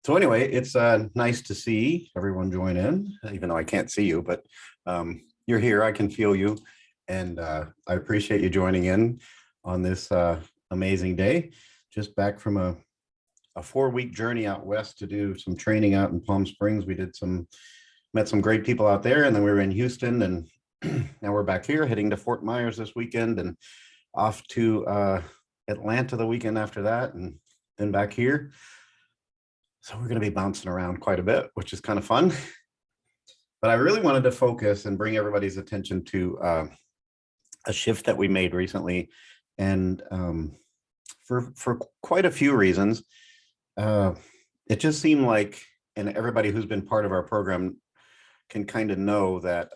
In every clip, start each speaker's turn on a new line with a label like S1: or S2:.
S1: So anyway, it's nice to see everyone join in, even though I can't see you, but you're here. I can feel you, and I appreciate you joining in on this amazing day. Just back from a 4-week journey out west to do some training out in Palm Springs. We met some great people out there, and then we were in Houston, and now we're back here heading to Fort Myers this weekend, and off to Atlanta the weekend after that, and then back here. So we're going to be bouncing around quite a bit, which is kind of fun. But I really wanted to focus and bring everybody's attention to a shift that we made recently. And for quite a few reasons, it just seemed like, and everybody who's been part of our program can kind of know that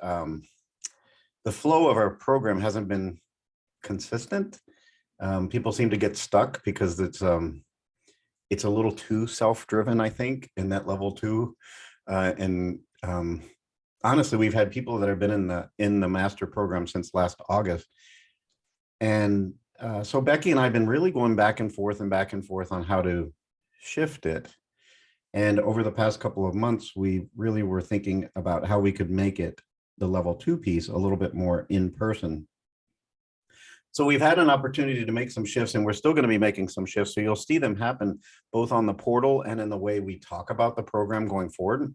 S1: the flow of our program hasn't been consistent. People seem to get stuck because it's a little too self-driven, I think, in that level 2. And honestly, we've had people that have been in the master program since last August. And so Becky and I have been really going back and forth on how to shift it. And over the past couple of months, we really were thinking about how we could make it, the level 2 piece, a little bit more in person. So we've had an opportunity to make some shifts, and we're still going to be making some shifts. So you'll see them happen both on the portal and in the way we talk about the program going forward.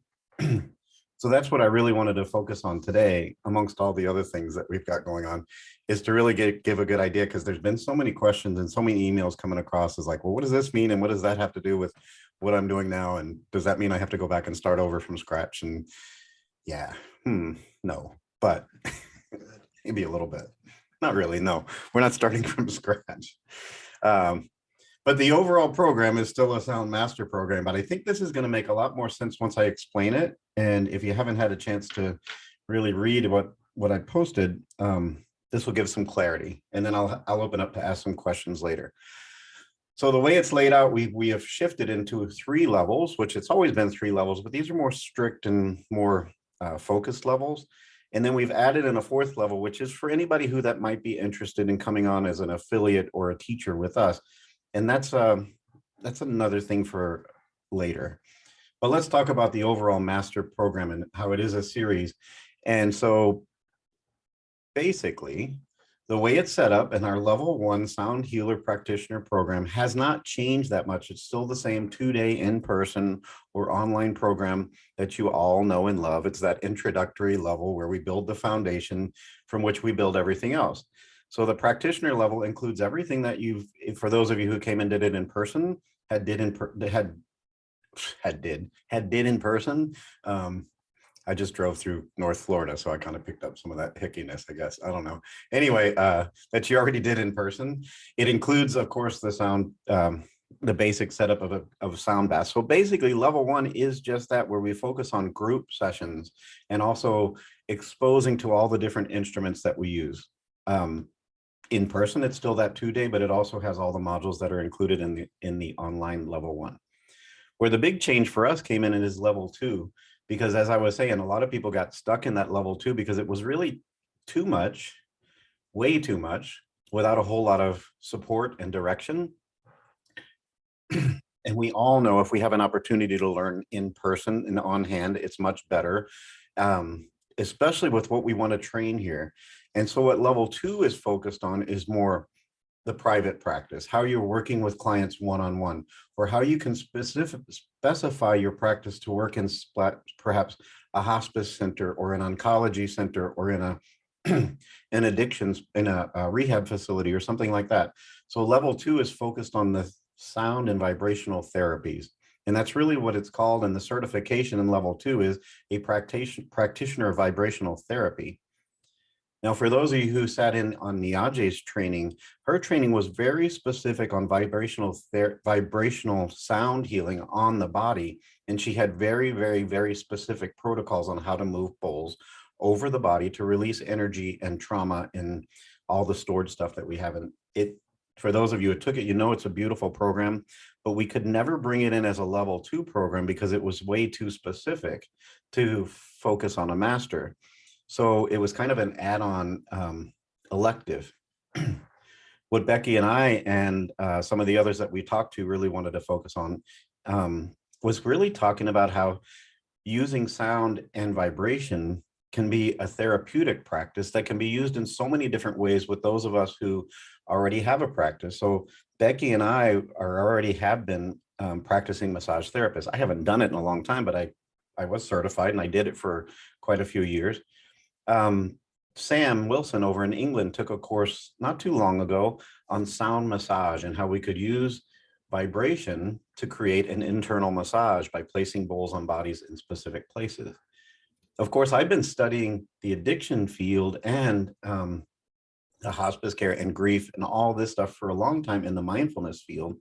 S1: So that's what I really wanted to focus on today, amongst all the other things that we've got going on, is to really give a good idea, because there's been so many questions and so many emails coming across as like, well, what does this mean? And what does that have to do with what I'm doing now? And does that mean I have to go back and start over from scratch? And yeah, no, but maybe a little bit. Not really, no, we're not starting from scratch. But the overall program is still a Sound Master program, but I think this is going to make a lot more sense once I explain it. And if you haven't had a chance to really read what I posted, this will give some clarity, and then I'll open up to ask some questions later. So the way it's laid out, we have shifted into 3 levels, which it's always been 3 levels, but these are more strict and more focused levels. And then we've added in a 4th level, which is for anybody that might be interested in coming on as an affiliate or a teacher with us. And that's another thing for later. But let's talk about the overall master program and how it is a series. And so basically, the way it's set up in our level 1 Sound Healer Practitioner program has not changed that much. It's still the same 2-day in-person or online program that you all know and love. It's that introductory level where we build the foundation from which we build everything else. So the practitioner level includes everything that for those of you who came and did it in person, did in person. I just drove through North Florida, so I kind of picked up some of that hickiness, I guess. I don't know. Anyway, that you already did in person. It includes, of course, the sound, the basic setup of a sound bath. So basically, level 1 is just that, where we focus on group sessions and also exposing to all the different instruments that we use. In person, it's still that 2-day, but it also has all the modules that are included in the online level 1. Where the big change for us came in is level 2. Because as I was saying, a lot of people got stuck in that level 2 because it was really too much, way too much, without a whole lot of support and direction. And we all know if we have an opportunity to learn in person and on hand, it's much better, especially with what we want to train here. And so what level 2 is focused on is more the private practice, how you're working with clients one-on-one, or how you can specify your practice to work in perhaps a hospice center or an oncology center or in an addictions, in a rehab facility or something like that. So level 2 is focused on the sound and vibrational therapies. And that's really what it's called. And the certification in level 2 is a practitioner of vibrational therapy. Now, for those of you who sat in on Niaje's training, her training was very specific on vibrational sound healing on the body. And she had very, very, very specific protocols on how to move bowls over the body to release energy and trauma and all the stored stuff that we have in it. For those of you who took it, you know it's a beautiful program, but we could never bring it in as a level 2 program because it was way too specific to focus on a master. So it was kind of an add-on elective. What Becky and I and some of the others that we talked to really wanted to focus on was really talking about how using sound and vibration can be a therapeutic practice that can be used in so many different ways with those of us who already have a practice. So Becky and I are already have been practicing massage therapists. I haven't done it in a long time, but I was certified and I did it for quite a few years. um, Sam Wilson over in England took a course not too long ago on sound massage and how we could use vibration to create an internal massage by placing bowls on bodies in specific places. Of course, I've been studying the addiction field and the hospice care and grief and all this stuff for a long time in the mindfulness field.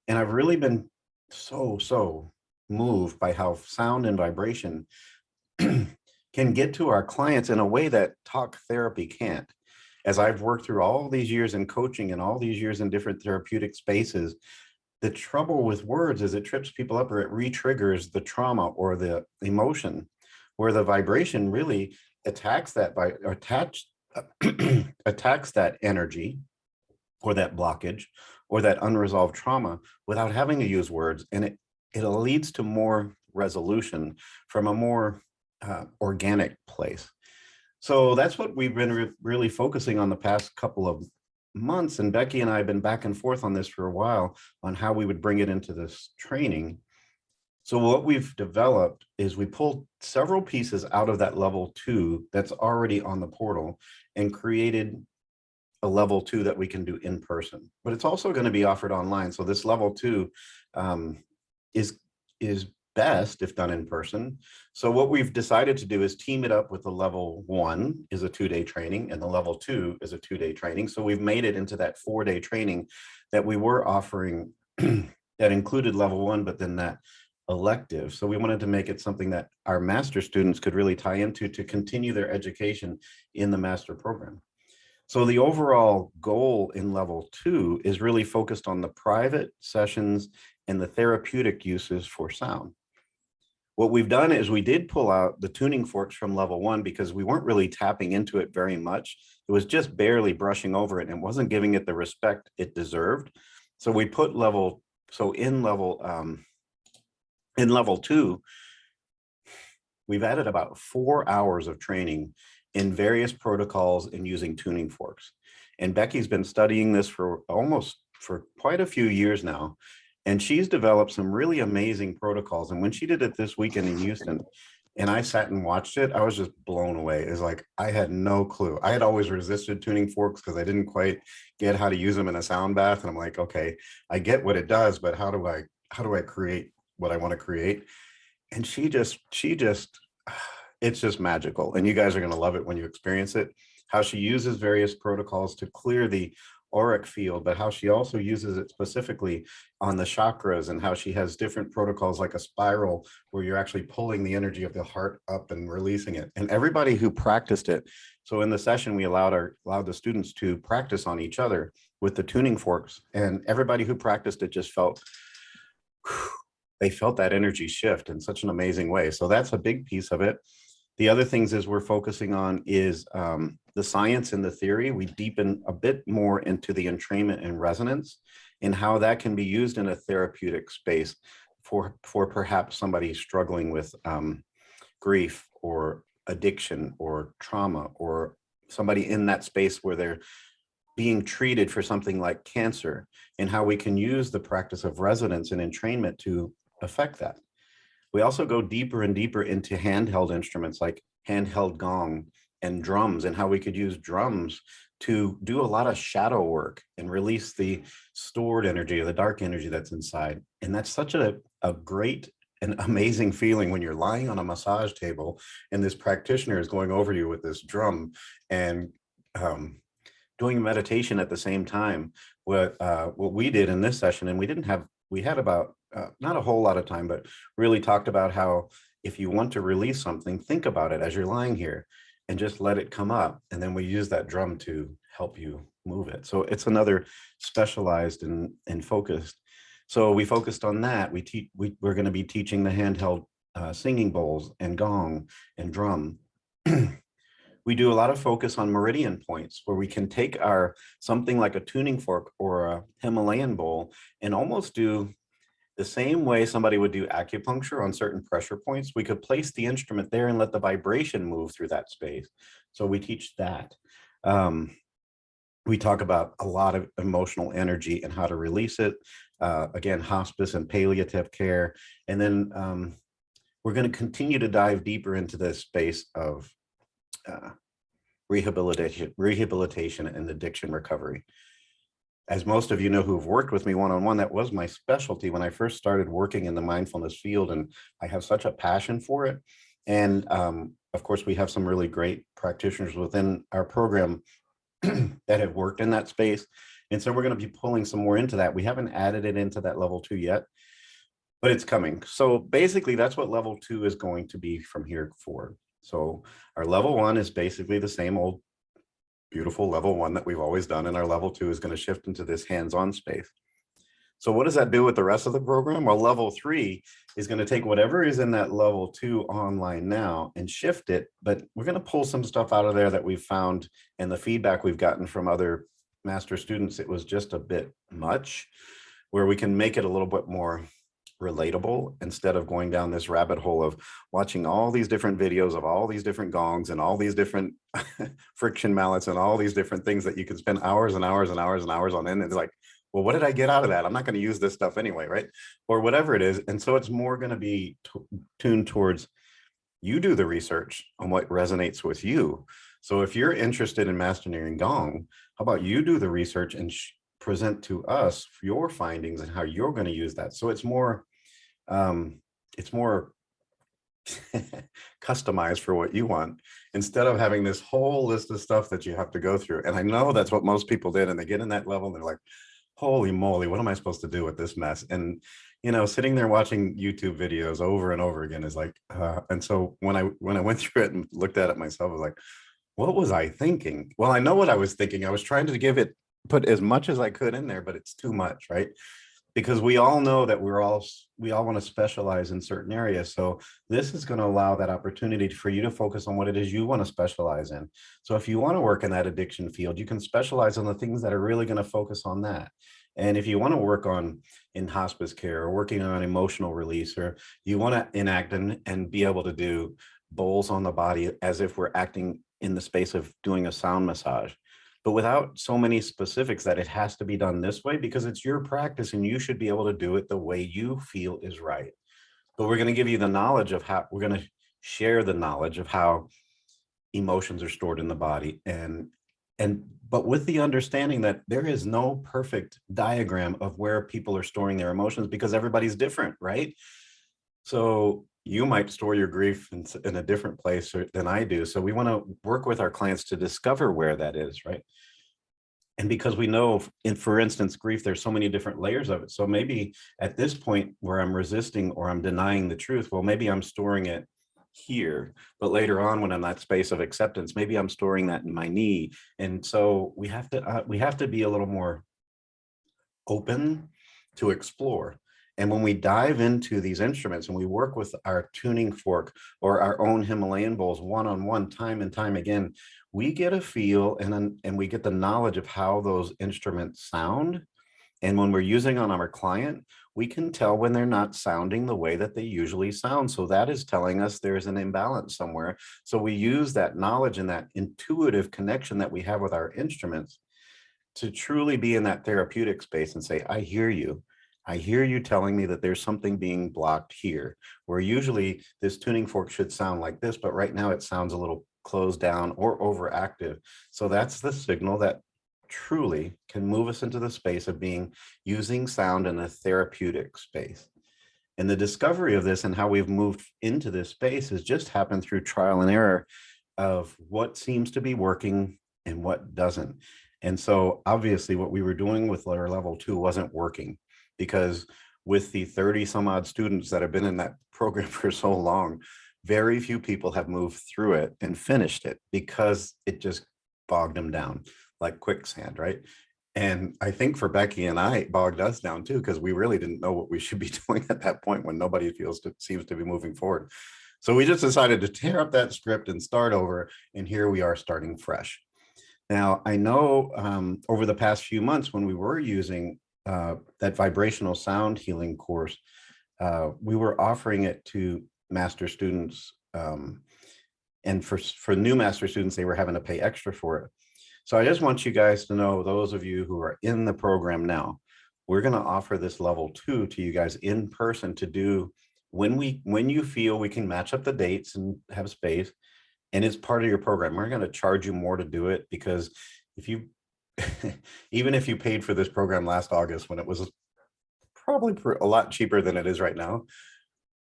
S1: And I've really been so moved by how sound and vibration can get to our clients in a way that talk therapy can't. As I've worked through all these years in coaching and all these years in different therapeutic spaces, the trouble with words is it trips people up or it re-triggers the trauma or the emotion, where the vibration really attacks that by attacks that energy or that blockage or that unresolved trauma without having to use words. And it leads to more resolution from a more organic place. So that's what we've been really focusing on the past couple of months. And Becky and I have been back and forth on this for a while on how we would bring it into this training. So what we've developed is we pulled several pieces out of that level 2 that's already on the portal and created a level 2 that we can do in person, but it's also going to be offered online. So this level 2 is best if done in person. So what we've decided to do is team it up with the level 1 is a 2-day training and the level 2 is a 2-day training. So we've made it into that 4-day training that we were offering that included level 1, but then that elective. So we wanted to make it something that our master students could really tie into to continue their education in the master program. So the overall goal in level 2 is really focused on the private sessions and the therapeutic uses for sound. What we've done is we did pull out the tuning forks from level 1 because we weren't really tapping into it very much. It was just barely brushing over it and wasn't giving it the respect it deserved. So we put in level 2, we've added about 4 hours of training in various protocols and using tuning forks. And Becky's been studying this for quite a few years now. And she's developed some really amazing protocols. And when she did it this weekend in Houston, and I sat and watched it, I was just blown away. It's like, I had no clue. I had always resisted tuning forks because I didn't quite get how to use them in a sound bath. And I'm like, okay, I get what it does, but how do I create what I want to create? And she just it's just magical. And you guys are going to love it when you experience it, how she uses various protocols to clear the auric field, but how she also uses it specifically on the chakras and how she has different protocols like a spiral where you're actually pulling the energy of the heart up and releasing it. And everybody who practiced it, so in the session, we allowed the students to practice on each other with the tuning forks, and everybody who practiced it just felt they felt that energy shift in such an amazing way. So that's a big piece of it. The other things is we're focusing on is the science and the theory. We deepen a bit more into the entrainment and resonance and how that can be used in a therapeutic space for perhaps somebody struggling with grief or addiction or trauma, or somebody in that space where they're being treated for something like cancer, and how we can use the practice of resonance and entrainment to affect that. We also go deeper and deeper into handheld instruments like handheld gong and drums, and how we could use drums to do a lot of shadow work and release the stored energy or the dark energy that's inside. And that's such a great and amazing feeling when you're lying on a massage table and this practitioner is going over you with this drum and doing meditation at the same time. What we did in this session, and we had about not a whole lot of time, but really talked about how if you want to release something, think about it as you're lying here and just let it come up. And then we use that drum to help you move it. So it's another specialized and focused. So we focused on that. We're going to be teaching the handheld singing bowls and gong and drum. We do a lot of focus on meridian points where we can take something like a tuning fork or a Himalayan bowl and almost do The same way somebody would do acupuncture on certain pressure points, we could place the instrument there and let the vibration move through that space. So we teach that. Um, we talk about a lot of emotional energy and how to release it. Again, hospice and palliative care. And then we're going to continue to dive deeper into this space of uh, rehabilitation and addiction recovery. As most of you know who've worked with me one-on-one, that was my specialty when I first started working in the mindfulness field, and I have such a passion for it. And of course, we have some really great practitioners within our program that have worked in that space. And so we're going to be pulling some more into that. We haven't added it into that level 2 yet, but it's coming. So basically, that's what level 2 is going to be from here forward. So our level 1 is basically the same old beautiful level 1 that we've always done, and our level 2 is going to shift into this hands-on space. So what does that do with the rest of the program? Well, level 3 is going to take whatever is in that level 2 online now and shift it, but we're going to pull some stuff out of there that we've found, and the feedback we've gotten from other master students, it was just a bit much, where we can make it a little bit more relatable instead of going down this rabbit hole of watching all these different videos of all these different gongs and all these different friction mallets and all these different things that you can spend hours and hours and hours and hours on. And it's like, well, what did I get out of that? I'm not going to use this stuff anyway, right? Or whatever it is. And so it's more going to be tuned towards you do the research on what resonates with you. So if you're interested in mastering Gong, how about you do the research and present to us your findings and how you're going to use that. So it's more it's more customized for what you want, instead of having this whole list of stuff that you have to go through. And I know that's what most people did, and they get in that level and they're like, holy moly, what am I supposed to do with this mess? And you know, sitting there watching YouTube videos over and over again is like, and so when I went through it and looked at it myself, I was like, what was I thinking? Well, I know what I was thinking. I was trying to put as much as I could in there, but it's too much, right? Because we all know that we all want to specialize in certain areas. So this is going to allow that opportunity for you to focus on what it is you want to specialize in. So if you want to work in that addiction field, you can specialize on the things that are really going to focus on that. And if you want to work on in hospice care or working on emotional release, or you want to enact and be able to do bowls on the body as if we're acting in the space of doing a sound massage, but without so many specifics that it has to be done this way, because it's your practice and you should be able to do it the way you feel is right. But we're going to give you the knowledge of how we're going to share the knowledge of how emotions are stored in the body, but with the understanding that there is no perfect diagram of where people are storing their emotions, because everybody's different, right? So you might store your grief in a different place than I do. So we want to work with our clients to discover where that is, right? And because we know, for instance, grief, there's so many different layers of it. So maybe at this point where I'm resisting or I'm denying the truth, well, maybe I'm storing it here, but later on when I'm in that space of acceptance, maybe I'm storing that in my knee. And so we have to be a little more open to explore. And when we dive into these instruments and we work with our tuning fork or our own Himalayan bowls one-on-one, time and time again, we get a feel and we get the knowledge of how those instruments sound. And when we're using on our client, we can tell when they're not sounding the way that they usually sound. So that is telling us there's an imbalance somewhere. So we use that knowledge and that intuitive connection that we have with our instruments to truly be in that therapeutic space and say, I hear you. I hear you telling me that there's something being blocked here, where usually this tuning fork should sound like this, but right now it sounds a little closed down or overactive. So that's the signal that truly can move us into the space of using sound in a therapeutic space. And the discovery of this and how we've moved into this space has just happened through trial and error of what seems to be working and what doesn't. And so obviously what we were doing with our level 2 wasn't working, because with the 30 some odd students that have been in that program for so long, very few people have moved through it and finished it because it just bogged them down like quicksand, right? And I think for Becky and I, it bogged us down too, because we really didn't know what we should be doing at that point when nobody seems to be moving forward. So we just decided to tear up that script and start over. And here we are starting fresh. Now, I know over the past few months when we were using that vibrational sound healing course, we were offering it to master students. And for new master students, they were having to pay extra for it. So I just want you guys to know, those of you who are in the program now, we're going to offer this level 2 to you guys in person to do when you feel we can match up the dates and have space, and it's part of your program. We're going to charge you more to do it, because if you even if you paid for this program last August when it was probably a lot cheaper than it is right now,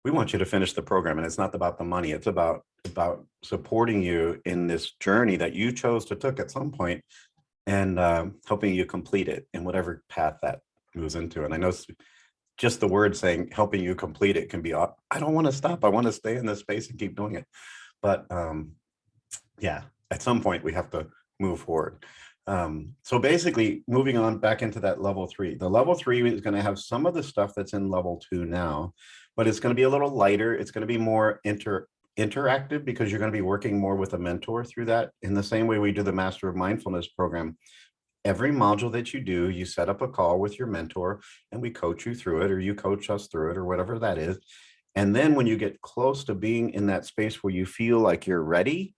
S1: we want you to finish the program. And it's not about the money. It's about supporting you in this journey that you chose to took at some point, and helping you complete it in whatever path that moves into. And I know just the word saying helping you complete it can be, I don't want to stop. I want to stay in this space and keep doing it. But yeah, at some point we have to move forward. So basically, moving on back into that level 3, the level 3 is going to have some of the stuff that's in level 2 now, but it's going to be a little lighter. It's going to be more interactive, because you're going to be working more with a mentor through that, in the same way we do the Master of Mindfulness program. Every module that you do, you set up a call with your mentor and we coach you through it, or you coach us through it, or whatever that is. And then when you get close to being in that space where you feel like you're ready,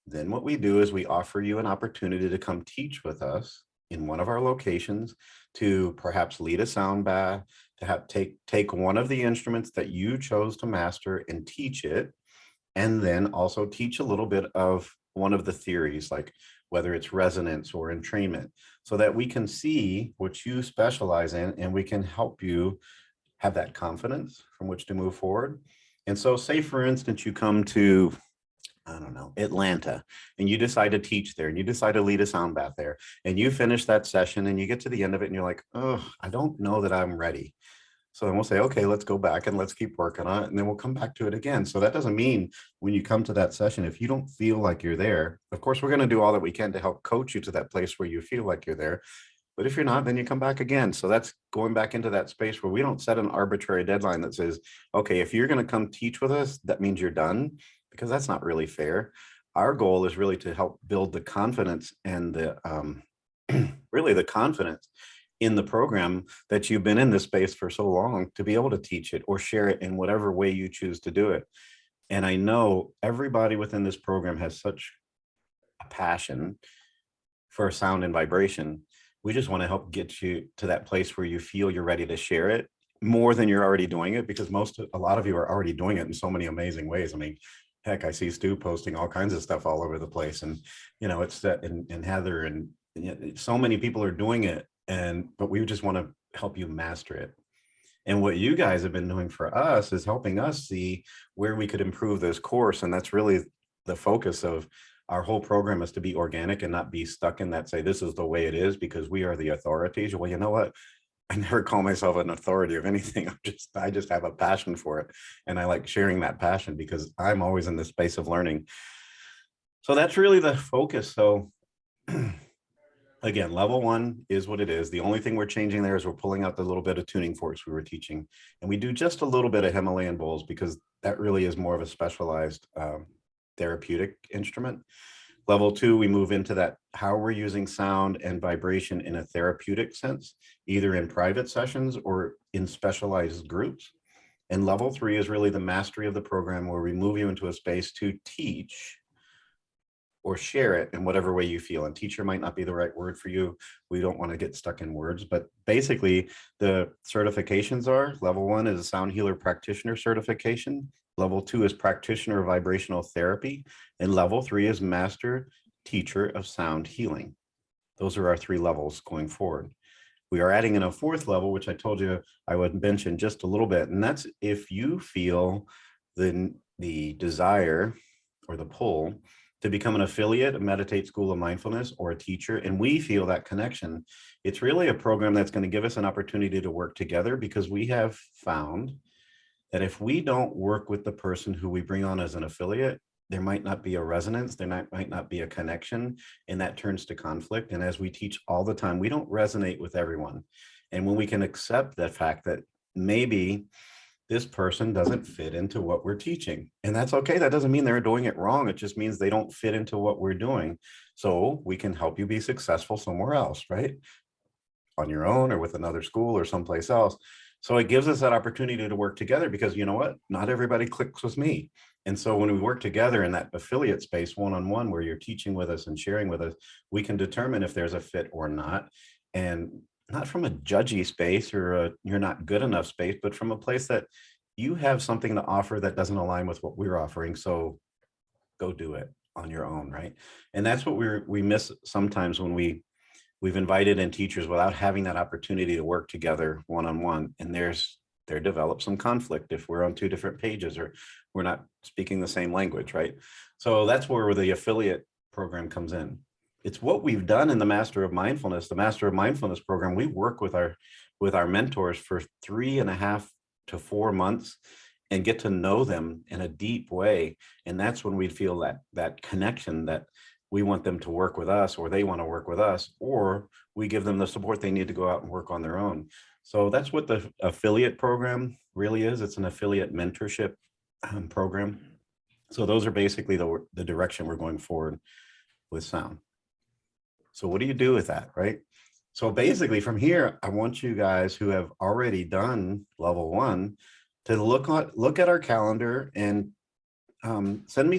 S1: then what we do is we offer you an opportunity to come teach with us in one of our locations, to perhaps lead a sound bath, to have take one of the instruments that you chose to master and teach it, and then also teach a little bit of one of the theories, like whether it's resonance or entrainment, so that we can see what you specialize in and we can help you have that confidence from which to move forward. And so say, for instance, you come to, I don't know, Atlanta, and you decide to teach there, and you decide to lead a sound bath there, and you finish that session and you get to the end of it and you're like, oh, I don't know that I'm ready. So then we'll say, okay, let's go back and let's keep working on it. And then we'll come back to it again. So that doesn't mean when you come to that session, if you don't feel like you're there, of course, we're going to do all that we can to help coach you to that place where you feel like you're there. But if you're not, then you come back again. So that's going back into that space where we don't set an arbitrary deadline that says, okay, if you're going to come teach with us, that means you're done, because that's not really fair. Our goal is really to help build the confidence and the really the confidence in the program that you've been in this space for so long, to be able to teach it or share it in whatever way you choose to do it. And I know everybody within this program has such a passion for sound and vibration. We just want to help get you to that place where you feel you're ready to share it more than you're already doing it, because a lot of you are already doing it in so many amazing ways. I mean, heck, I see Stu posting all kinds of stuff all over the place, and it's that, and Heather, and so many people are doing it. But we just want to help you master it. And what you guys have been doing for us is helping us see where we could improve this course. And that's really the focus of our whole program, is to be organic and not be stuck in that, say, this is the way it is because we are the authorities. Well, you know what? I never call myself an authority of anything. I just have a passion for it. And I like sharing that passion because I'm always in the space of learning. So that's really the focus. So again, level 1 is what it is. The only thing we're changing there is we're pulling out the little bit of tuning forks we were teaching. And we do just a little bit of Himalayan bowls, because that really is more of a specialized therapeutic instrument. Level 2, we move into that, how we're using sound and vibration in a therapeutic sense, either in private sessions or in specialized groups. And level 3 is really the mastery of the program, where we move you into a space to teach or share it in whatever way you feel. And teacher might not be the right word for you. We don't want to get stuck in words, but basically the certifications are: level 1 is a sound healer practitioner certification. Level 2 is practitioner of vibrational therapy. And level 3 is master teacher of sound healing. Those are our 3 levels going forward. We are adding in a 4th level, which I told you I would mention just a little bit. And that's if you feel the desire or the pull to become an affiliate of Meditate School of Mindfulness, or a teacher, and we feel that connection. It's really a program that's going to give us an opportunity to work together, because we have found that if we don't work with the person who we bring on as an affiliate, there might not be a resonance, might not be a connection, and that turns to conflict. And as we teach all the time, we don't resonate with everyone. And when we can accept the fact that maybe this person doesn't fit into what we're teaching, and that's okay. That doesn't mean they're doing it wrong. It just means they don't fit into what we're doing. So we can help you be successful somewhere else, right? on your own or with another school or someplace else. So it gives us that opportunity to work together, because you know what? Not everybody clicks with me. And so when we work together in that affiliate space, one-on-one, where you're teaching with us and sharing with us, we can determine if there's a fit or not. And not from a judgy space or a you're not good enough space, but from a place that you have something to offer that doesn't align with what we're offering. So go do it on your own, right? And that's what we miss sometimes when we've invited in teachers without having that opportunity to work together one-on-one. And there develops some conflict if we're on two different pages or we're not speaking the same language, right? So that's where the affiliate program comes in. It's what we've done in the Master of Mindfulness. The Master of Mindfulness program, we work with our mentors for 3.5 to 4 months and get to know them in a deep way. And that's when we feel that connection, that we want them to work with us, or they want to work with us, or we give them the support they need to go out and work on their own. So that's what the affiliate program really is. It's an affiliate mentorship program. So those are basically the direction we're going forward with sound. So what do you do with that, right? So basically from here, I want you guys who have already done level 1 to look at our calendar and send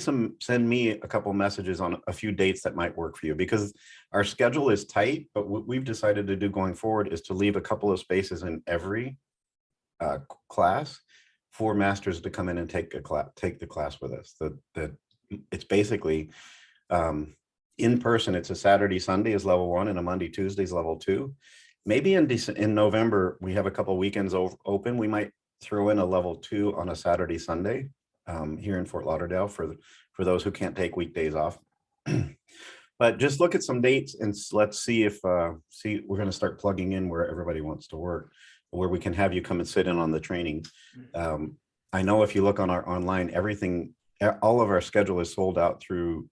S1: me a couple messages on a few dates that might work for you, because our schedule is tight. But what we've decided to do going forward is to leave a couple of spaces in every class for masters to come in and take the class with us. It's basically in person. It's a Saturday, Sunday is level 1, and a Monday, Tuesday is level 2. Maybe in November, we have a couple weekends open. We might throw in a level 2 on a Saturday, Sunday here in Fort Lauderdale for those who can't take weekdays off. But just look at some dates and let's see if we're going to start plugging in where everybody wants to work, where we can have you come and sit in on the training. I know if you look on our online, all of our schedule is sold out through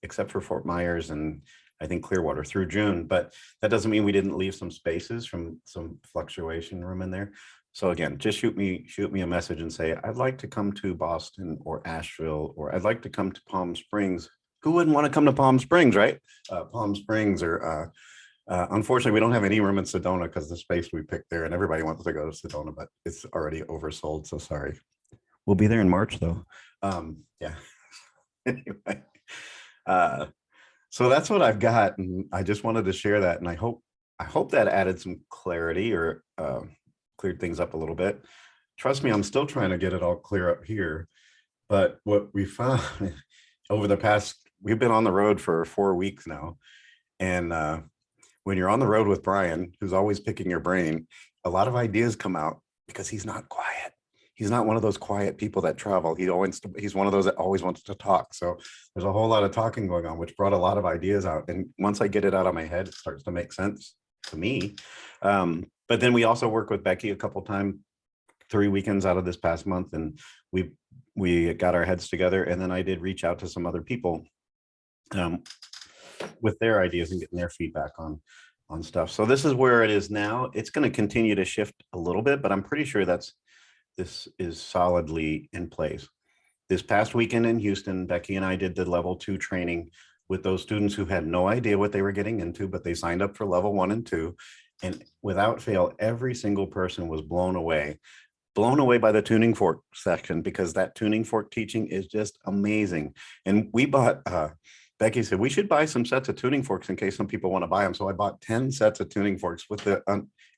S1: except for Fort Myers and I think Clearwater through June, but that doesn't mean we didn't leave some spaces from some fluctuation room in there. So again, just shoot me a message and say, I'd like to come to Boston or Asheville, or I'd like to come to Palm Springs. Who wouldn't want to come to Palm Springs, right? Palm Springs, or unfortunately, we don't have any room in Sedona because the space we picked there, and everybody wants to go to Sedona, but it's already oversold. So sorry. We'll be there in March though. Yeah. Anyway, so that's what I've got, and I just wanted to share that, and I hope that added some clarity or cleared things up a little bit. Trust me, I'm still trying to get it all clear up here. But what we found over the past, we've been on the road for 4 weeks now. And when you're on the road with Brian, who's always picking your brain, a lot of ideas come out because he's not quiet. He's not one of those quiet people that travel. He's one of those that always wants to talk. So there's a whole lot of talking going on, which brought a lot of ideas out. And once I get it out of my head, it starts to make sense to me. But then we also work with Becky a couple times, 3 weekends out of this past month, and we got our heads together. And then I did reach out to some other people with their ideas and getting their feedback on stuff. So this is where it is now. It's going to continue to shift a little bit, but I'm pretty sure this is solidly in place. This past weekend in Houston, Becky and I did the level 2 training with those students who had no idea what they were getting into, but they signed up for level 1 and 2. And without fail, every single person was blown away by the tuning fork section, because that tuning fork teaching is just amazing. And we bought, Becky said, we should buy some sets of tuning forks in case some people want to buy them. So I bought 10 sets of tuning forks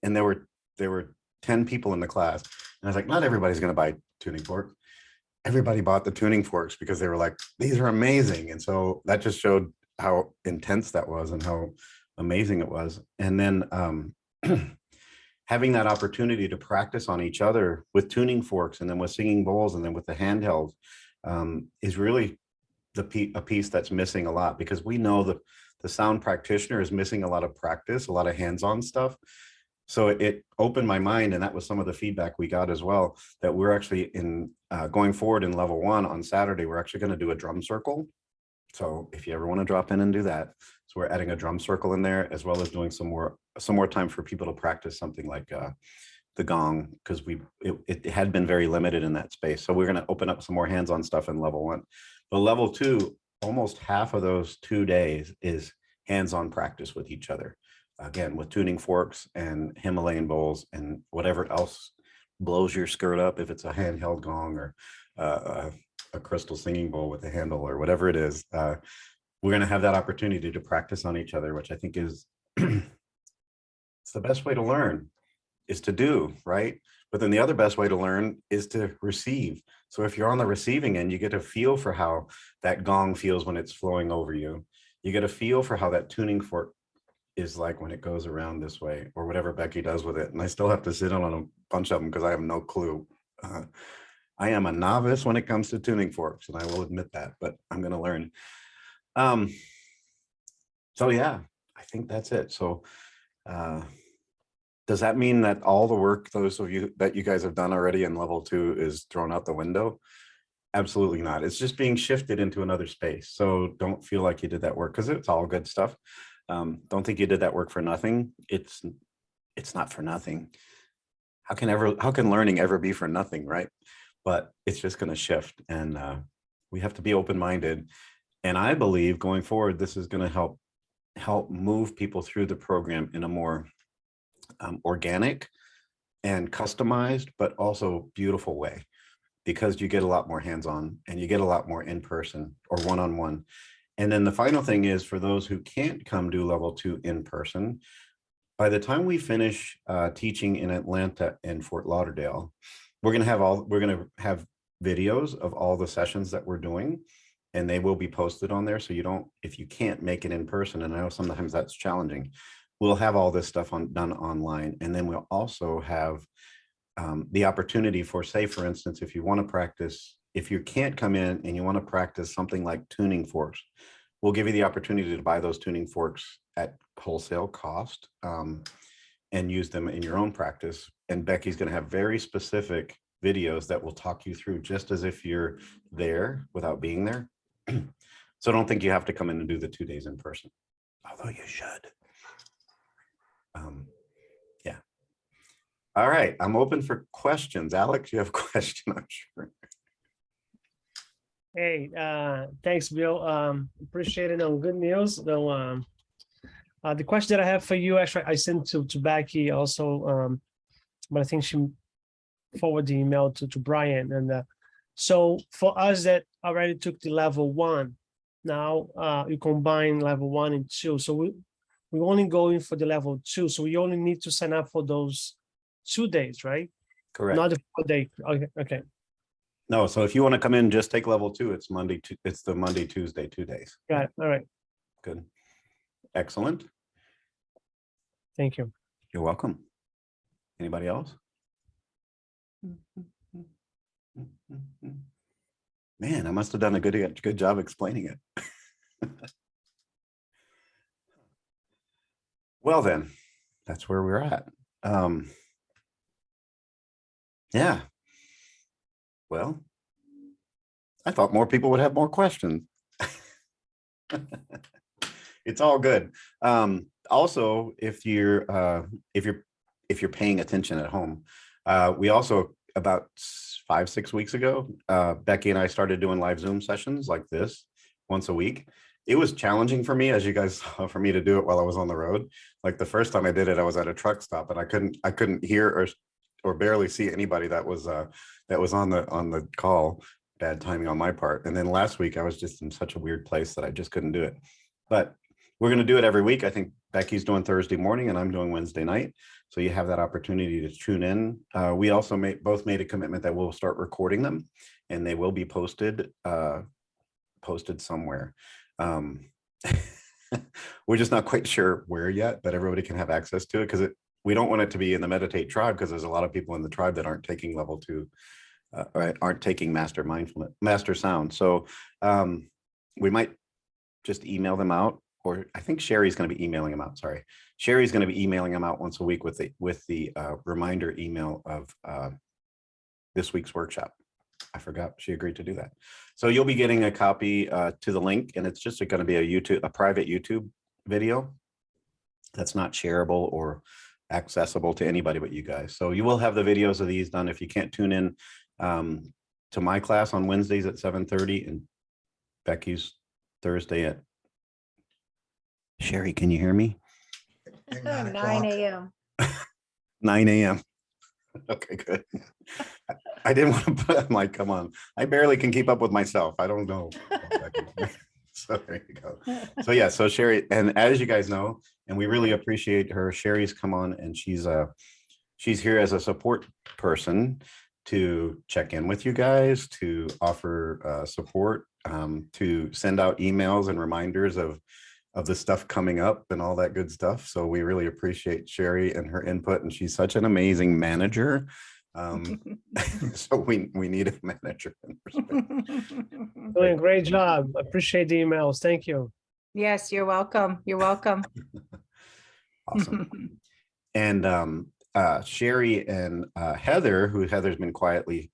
S1: and there were 10 people in the class. And I was like, not everybody's going to buy tuning forks. Everybody bought the tuning forks because they were like, these are amazing. And so that just showed how intense that was and how amazing it was. And then having that opportunity to practice on each other with tuning forks, and then with singing bowls, and then with the handheld is really a piece that's missing a lot, because we know that the sound practitioner is missing a lot of practice, a lot of hands-on stuff. So it opened my mind, and that was some of the feedback we got as well, that we're actually going forward in level 1 on Saturday, we're actually going to do a drum circle. So if you ever want to drop in and do that, so we're adding a drum circle in there, as well as doing some more time for people to practice something like the gong, because it had been very limited in that space. So we're going to open up some more hands-on stuff in level 1. But level 2, almost half of those 2 days is hands-on practice with each other. again, with tuning forks and Himalayan bowls and whatever else blows your skirt up, if it's a handheld gong or a crystal singing bowl with a handle or whatever it is, we're going to have that opportunity to practice on each other, which I think is it's the best way to learn, is to do, right? But then the other best way to learn is to receive. So if you're on the receiving end, you get a feel for how that gong feels when it's flowing over you. You get a feel for how that tuning fork is like when it goes around this way, or whatever Becky does with it. And I still have to sit on a bunch of them because I have no clue. I am a novice when it comes to tuning forks, and I will admit that, but I'm going to learn. So yeah, I think that's it. So does that mean that all the work, those of you that you guys have done already in level 2 is thrown out the window? Absolutely not. It's just being shifted into another space. So don't feel like you did that work, because it's all good stuff. Don't think you did that work for nothing. It's not for nothing. How can learning ever be for nothing, right? But it's just going to shift, and we have to be open-minded. And I believe going forward, this is going to help move people through the program in a more organic and customized, but also beautiful way, because you get a lot more hands-on and you get a lot more in person or one-on-one. And then the final thing is, for those who can't come do level 2 in person, by the time we finish teaching in Atlanta and Fort Lauderdale, we're going to have videos of all the sessions that we're doing, and they will be posted on there. So if you can't make it in person, and I know sometimes that's challenging, we'll have all this stuff done online. And then we'll also have the opportunity for, say, for instance, if you want to practice, if you can't come in and you want to practice something like tuning forks, we'll give you the opportunity to buy those tuning forks at wholesale cost and use them in your own practice. And Becky's going to have very specific videos that will talk you through, just as if you're there without being there. So don't think you have to come in and do the 2 days in person, although you should. Yeah. All right. I'm open for questions. Alex, you have a question, I'm sure.
S2: Hey, thanks, Bill. Appreciate it. Good news. Though, the question that I have for you, actually, I sent to Becky also, but I think she forwarded the email to Brian. And so for us that already took the level 1, now you combine level 1 and 2. So we only going for the level 2. So we only need to sign up for those 2 days, right?
S1: Correct.
S2: Not the 4 day. Okay.
S1: No, so if you want to come in, just take level 2. It's the Monday, Tuesday, 2 days.
S2: Got it. All right.
S1: Good. Excellent.
S2: Thank you.
S1: You're welcome. Anybody else? Man, I must have done a good job explaining it. Well, then, that's where we're at. Yeah. Well, I thought more people would have more questions. It's all good. Also, if you're paying attention at home, we also, about 5-6 weeks ago, Becky and I started doing live Zoom sessions like this once a week. It was challenging for me, as you guys saw, for me to do it while I was on the road. Like the first time I did it, I was at a truck stop and I couldn't hear or barely see anybody that was on the call. Bad timing on my part. And then last week I was just in such a weird place that I just couldn't do it. But we're going to do it every week. I think Becky's doing Thursday morning and I'm doing Wednesday night. So you have that opportunity to tune in. We also both made a commitment that we'll start recording them, and they will be posted somewhere. We're just not quite sure where yet, but everybody can have access to it, because we don't want it to be in the Meditate tribe, because there's a lot of people in the tribe that aren't taking level 2, aren't taking master mindfulness, master sound. So we might just email them out, or I think Sherry's going to be emailing them out. Sorry, Sherry's going to be emailing them out once a week with the reminder email of this week's workshop. I forgot she agreed to do that. So you'll be getting a copy to the link, and it's just going to be a private YouTube video that's not shareable or accessible to anybody but you guys. So you will have the videos of these done. If you can't tune in to my class on Wednesdays at 7:30 and Becky's Thursday at... Sherry, can you hear me?
S3: Like
S4: 9
S3: o'clock.
S4: a.m.
S1: 9 a.m. Okay, good. I didn't want to put, I'm like, come on. I barely can keep up with myself. I don't know. So there you go. So yeah, so Sherry, and as you guys know, and we really appreciate her, Sherry's come on and she's here as a support person to check in with you guys, to offer support, to send out emails and reminders of the stuff coming up and all that good stuff. So we really appreciate Sherry and her input, and she's such an amazing manager. So we need a manager.
S2: Doing a great job. Appreciate the emails. Thank you.
S4: Yes, you're welcome. You're welcome.
S1: Awesome. And Sherry and Heather, who Heather's been quietly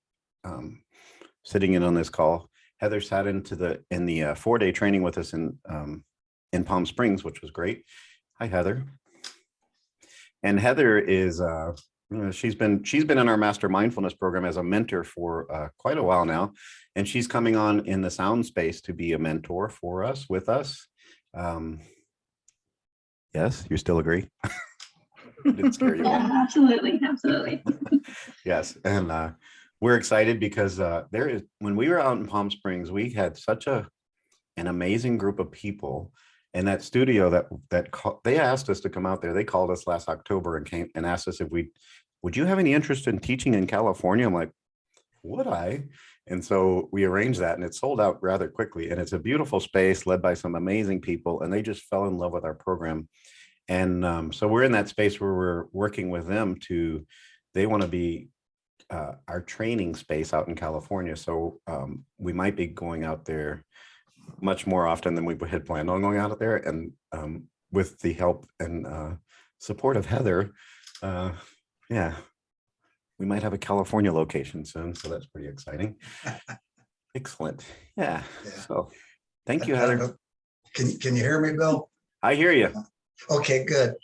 S1: sitting in on this call. Heather sat into the 4-day training with us in Palm Springs, which was great. Hi, Heather. And Heather is she's been in our Master Mindfulness program as a mentor for quite a while now, and she's coming on in the sound space to be a mentor for us with us. Yes, you still agree? Didn't scare you.
S5: Yeah, absolutely, absolutely.
S1: Yes, and we're excited because when we were out in Palm Springs, we had such an amazing group of people. And that studio they asked us to come out there. They called us last October and came and asked us if would you have any interest in teaching in California? I'm like, would I? And so we arranged that, and it sold out rather quickly. And it's a beautiful space led by some amazing people, and they just fell in love with our program. And so we're in that space where we're working with them they want to be our training space out in California. So we might be going out there much more often than we had planned on going out there. And with the help and support of Heather, yeah, we might have a California location soon. So that's pretty exciting. Excellent. Yeah. So thank you, Heather.
S3: Can you hear me, Bill?
S1: I hear you.
S3: Okay, good.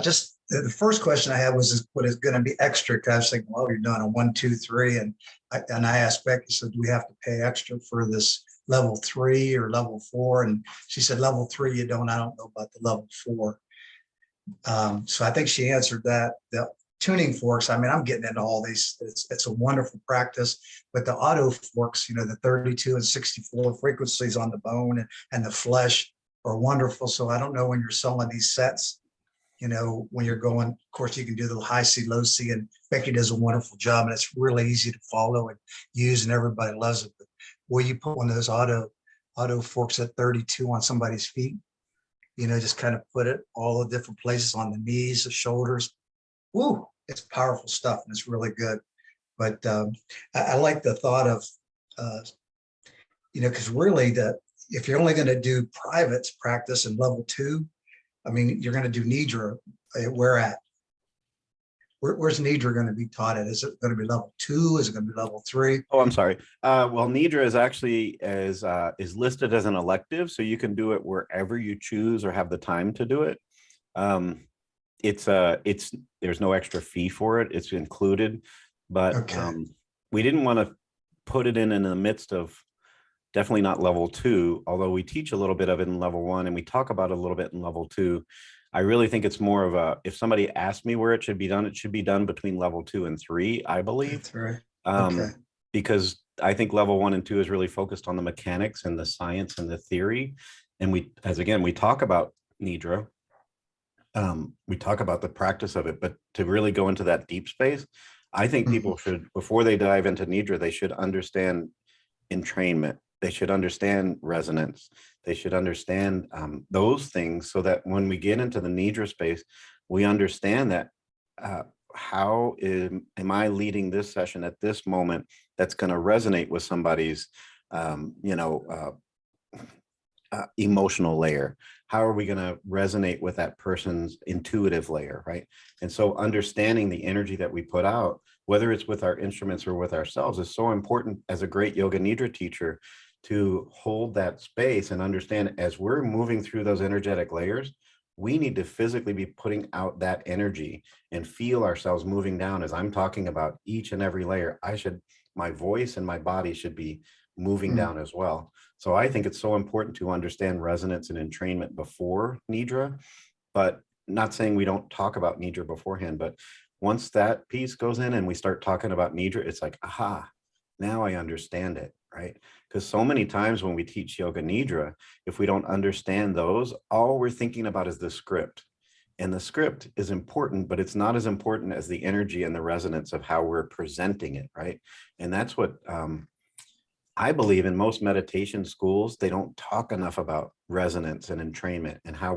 S3: Just the first question I had was, what is going to be extra? Because I was thinking, well, you're doing a 1, 2, 3. And I asked Becky, so do we have to pay extra for this level 3 or level 4? And she said, level 3, you don't. I don't know about the level 4. So I think she answered that. The tuning forks, I mean, I'm getting into all these. It's a wonderful practice, but the auto forks, the 32 and 64 frequencies on the bone and the flesh are wonderful. So I don't know when you're selling these sets, when you're going, of course, you can do the high C, low C, and Becky does a wonderful job, and it's really easy to follow and use, and everybody loves it. But will you put one of those auto forks at 32 on somebody's feet? Just kind of put it all the different places on the knees, the shoulders. Woo, it's powerful stuff, and it's really good. But I like the thought of, because really if you're only going to do private practice in level 2, I mean, you're going to do Nidra. Where's Nidra going to be taught at? Is it going to be level 2? Is it going to be level 3?
S1: Oh, I'm sorry. Well, Nidra is actually is listed as an elective, so you can do it wherever you choose or have the time to do it. There's no extra fee for it. It's included, but
S3: Okay.
S1: We didn't want to put it in the midst of definitely not level 2, although we teach a little bit of it in level 1 and we talk about it a little bit in level 2. I really think it's more of if somebody asked me where it should be done between level 2 and 3, I believe.
S3: That's right. Okay.
S1: Because I think level 1 and 2 is really focused on the mechanics and the science and the theory. And we talk about Nidra. We talk about the practice of it, but to really go into that deep space, I think people should, before they dive into Nidra, they should understand entrainment. They should understand resonance. They should understand those things, so that when we get into the Nidra space, we understand that how am I leading this session at this moment that's going to resonate with somebody's, emotional layer? How are we going to resonate with that person's intuitive layer, right? And so understanding the energy that we put out, whether it's with our instruments or with ourselves, is so important as a great Yoga Nidra teacher, to hold that space and understand, as we're moving through those energetic layers, we need to physically be putting out that energy and feel ourselves moving down. As I'm talking about each and every layer, my voice and my body should be moving down as well. So I think it's so important to understand resonance and entrainment before Nidra. But not saying we don't talk about nidra beforehand, but once that piece goes in and we start talking about nidra, it's like, aha, now I understand it, right? Because so many times when we teach yoga nidra, if we don't understand those, all we're thinking about is the script. And the script is important, but it's not as important as the energy and the resonance of how we're presenting it, right? And that's what I believe in most meditation schools, they don't talk enough about resonance and entrainment and how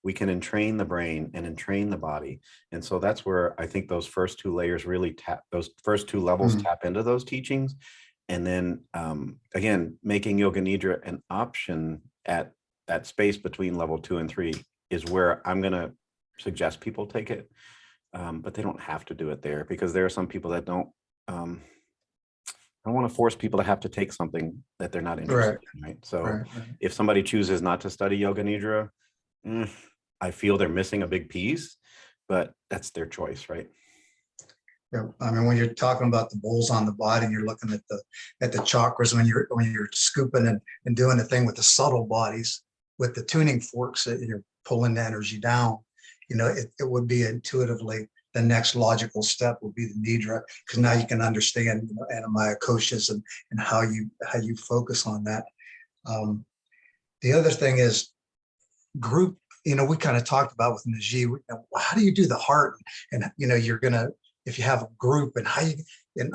S1: we can entrain the brain and entrain the body. And so that's where I think those first two layers really those first two levels tap into those teachings. And then again, making Yoga Nidra an option at that space between level 2 and 3 is where I'm going to suggest people take it. But they don't have to do it there, because there are some people that don't. I don't want to force people to have to take something that they're not interested in, right? So if somebody chooses not to study Yoga Nidra, I feel they're missing a big piece, but that's their choice, right?
S3: Yeah, I mean, when you're talking about the bowls on the body, and you're looking at the chakras, when you're scooping and doing the thing with the subtle bodies, with the tuning forks, that you're pulling the energy down, you know, it would be intuitively the next logical step would be the nidra, because now you can understand, you know, anamaya koshas and how you focus on that. The other thing is group. You know, we kind of talked about with Najee, how do you do the heart? And you know, you're gonna, if you have a group, and how you, and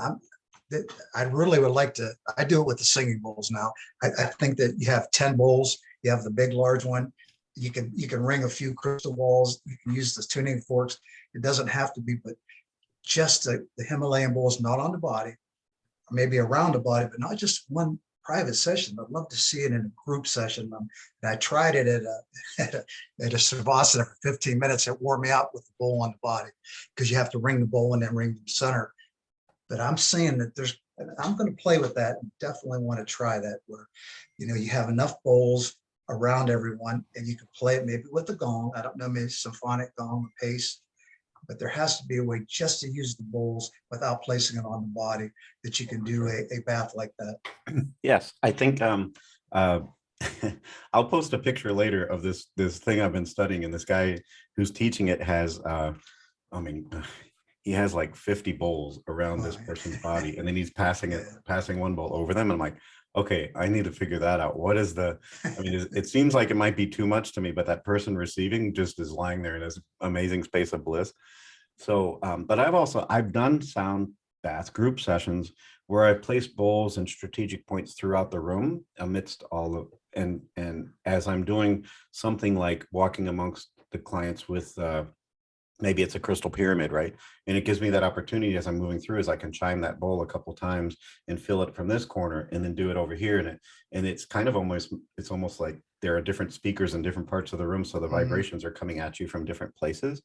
S3: I really would like to. I do it with the singing bowls now. I think that you have 10 bowls. You have the big large one. You can ring a few crystal balls. You can use the tuning forks. It doesn't have to be, but just the Himalayan bowls, not on the body, or maybe around the body, but not just one private session. I'd love to see it in a group session. And I tried it at a Savasana for 15 minutes. It wore me out with the bowl on the body, because you have to ring the bowl and then ring the center. But I'm saying that I'm going to play with that, and definitely want to try that, where, you know, you have enough bowls around everyone, and you can play it maybe with the gong. I don't know, maybe symphonic gong or pace, but there has to be a way just to use the bowls without placing it on the body, that you can do a bath like that.
S1: Yes, I think I'll post a picture later of this thing I've been studying, and this guy who's teaching it has he has like 50 bowls around this person's body, and then he's passing one bowl over them. And I'm like, okay, I need to figure that out. What is it seems like it might be too much to me, but that person receiving just is lying there in this amazing space of bliss. So, but I've done sound bath group sessions where I place bowls and strategic points throughout the room amidst all of, and as I'm doing something like walking amongst the clients with, maybe it's a crystal pyramid, right? And it gives me that opportunity as I'm moving through, as I can chime that bowl a couple times and fill it from this corner, and then do it over here. And it's kind of almost like there are different speakers in different parts of the room. So the vibrations are coming at you from different places.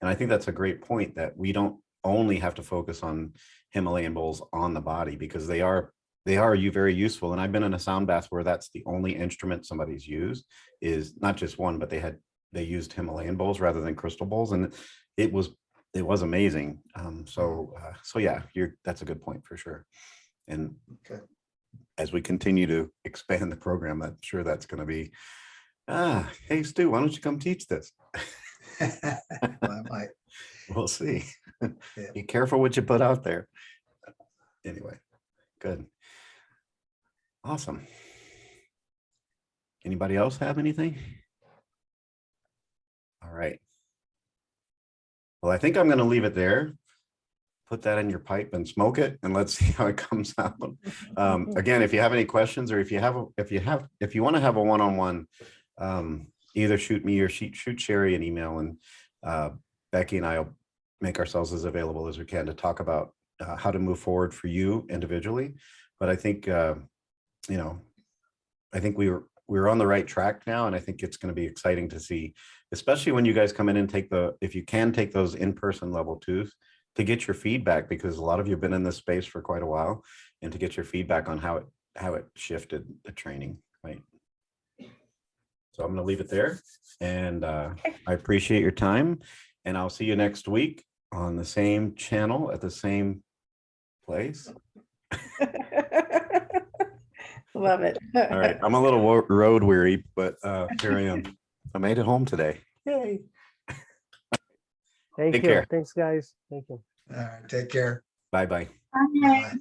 S1: And I think that's a great point, that we don't only have to focus on Himalayan bowls on the body, because they are very useful. And I've been in a sound bath where that's the only instrument somebody's used, is not just one, but they used Himalayan bowls rather than crystal bowls, and it was amazing. So yeah, that's a good point for sure. And as we continue to expand the program, I'm sure that's going to be, hey Stu, why don't you come teach this?
S3: I might.
S1: We'll see.
S3: Yeah.
S1: Be careful what you put out there. Anyway, good. Awesome. Anybody else have anything? All right. Well, I think I'm going to leave it there. Put that in your pipe and smoke it, and let's see how it comes out. Again, if you have any questions, or if you want to have a one-on-one, either shoot me or shoot Sherry an email, and Becky and I will make ourselves as available as we can to talk about how to move forward for you individually. But I think, I think we're on the right track now, and I think it's going to be exciting to see, especially when you guys come in and if you can take those in-person level 2s, to get your feedback, because a lot of you have been in this space for quite a while, and to get your feedback on how it shifted the training, right? So I'm going to leave it there, and I appreciate your time, and I'll see you next week on the same channel at the same place.
S4: Love it.
S1: All right, I'm a little road weary, but here I am. I made it home today. Yay.
S2: Thank
S1: Take
S2: you.
S1: care.
S2: Thanks, guys. Thank you.
S3: All right, take care.
S1: Bye-bye.
S5: Bye.
S3: Bye.